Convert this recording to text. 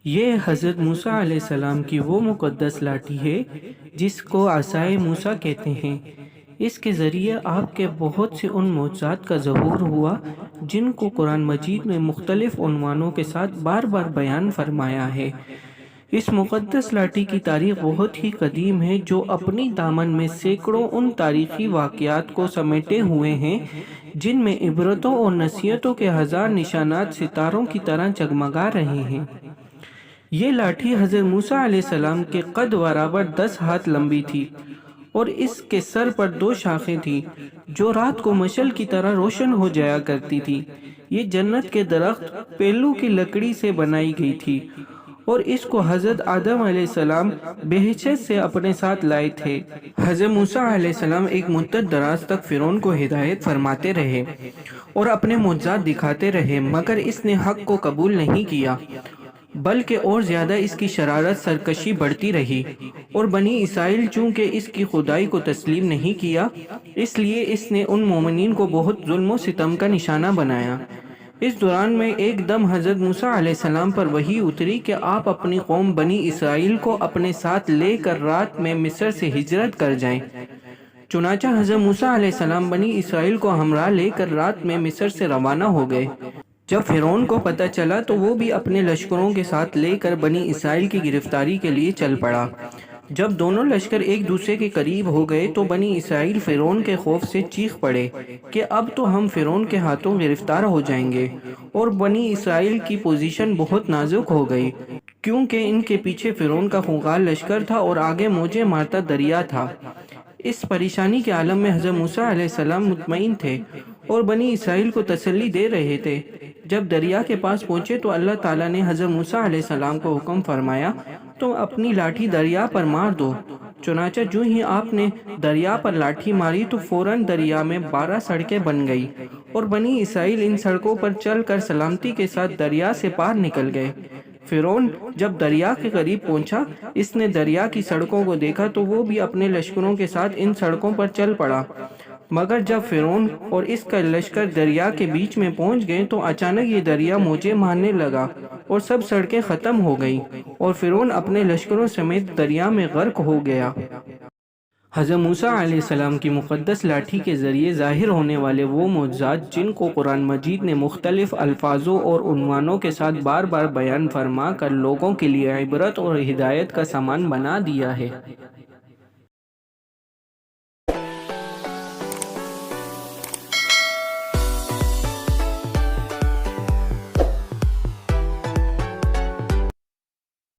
یہ حضرت موسیٰ علیہ السلام کی وہ مقدس لاٹھی ہے جس کو عصائے موسیٰ کہتے ہیں۔ اس کے ذریعے آپ کے بہت سے ان معجزات کا ظہور ہوا جن کو قرآن مجید میں مختلف عنوانوں کے ساتھ بار بار بیان فرمایا ہے۔ اس مقدس لاٹھی کی تاریخ بہت ہی قدیم ہے، جو اپنی دامن میں سینکڑوں ان تاریخی واقعات کو سمیٹے ہوئے ہیں جن میں عبرتوں اور نصیحتوں کے ہزار نشانات ستاروں کی طرح جگمگا رہے ہیں۔ یہ لاٹھی حضرت موسیٰ علیہ السلام کے قد برابر 10 ہاتھ لمبی تھی اور اس کے سر پر 2 شاخیں تھیں جو رات کو مشعل کی طرح روشن ہو جایا کرتی تھی۔ یہ جنت کے درخت پیلو کی لکڑی سے بنائی گئی تھی اور اس کو حضرت آدم علیہ السلام بہشت سے اپنے ساتھ لائے تھے۔ حضرت موسیٰ علیہ السلام ایک مدت دراز تک فرعون کو ہدایت فرماتے رہے اور اپنے معجزات دکھاتے رہے، مگر اس نے حق کو قبول نہیں کیا، بلکہ اور زیادہ اس کی شرارت سرکشی بڑھتی رہی، اور بنی اسرائیل چونکہ اس کی خدائی کو تسلیم نہیں کیا، اس لیے اس نے ان مومنین کو بہت ظلم و ستم کا نشانہ بنایا۔ اس دوران میں ایک دم حضرت موسیٰ علیہ السلام پر وحی اتری کہ آپ اپنی قوم بنی اسرائیل کو اپنے ساتھ لے کر رات میں مصر سے ہجرت کر جائیں۔ چنانچہ حضرت موسیٰ علیہ السلام بنی اسرائیل کو ہمراہ لے کر رات میں مصر سے روانہ ہو گئے۔ جب فرعون کو پتہ چلا تو وہ بھی اپنے لشکروں کے ساتھ لے کر بنی اسرائیل کی گرفتاری کے لیے چل پڑا۔ جب دونوں لشکر ایک دوسرے کے قریب ہو گئے تو بنی اسرائیل فرعون کے خوف سے چیخ پڑے کہ اب تو ہم فرعون کے ہاتھوں گرفتار ہو جائیں گے، اور بنی اسرائیل کی پوزیشن بہت نازک ہو گئی کیونکہ ان کے پیچھے فرعون کا خونخوار لشکر تھا اور آگے موجیں مارتا دریا تھا۔ اس پریشانی کے عالم میں حضرت موسیٰ علیہ السلام مطمئن تھے اور بنی اسرائیل کو تسلی دے رہے تھے۔ جب دریا کے پاس پہنچے تو اللہ تعالیٰ نے حضرت موسیٰ علیہ السلام کو حکم فرمایا، تم اپنی لاٹھی دریا پر مار دو۔ چنانچہ جو ہی آپ نے دریا پر لاٹھی ماری تو فوراً دریا میں 12 سڑکیں بن گئی اور بنی اسرائیل ان سڑکوں پر چل کر سلامتی کے ساتھ دریا سے پار نکل گئے۔ فرعون جب دریا کے قریب پہنچا، اس نے دریا کی سڑکوں کو دیکھا تو وہ بھی اپنے لشکروں کے ساتھ ان سڑکوں پر چل پڑا، مگر جب فرعون اور اس کا لشکر دریا کے بیچ میں پہنچ گئے تو اچانک یہ دریا موجیں مارنے لگا اور سب سڑکیں ختم ہو گئیں اور فرعون اپنے لشکروں سمیت دریا میں غرق ہو گیا۔ حضرت موسیٰ علیہ السلام کی مقدس لاٹھی کے ذریعے ظاہر ہونے والے وہ معجزات جن کو قرآن مجید نے مختلف الفاظوں اور عنوانوں کے ساتھ بار بار بیان فرما کر لوگوں کے لیے عبرت اور ہدایت کا سامان بنا دیا ہے۔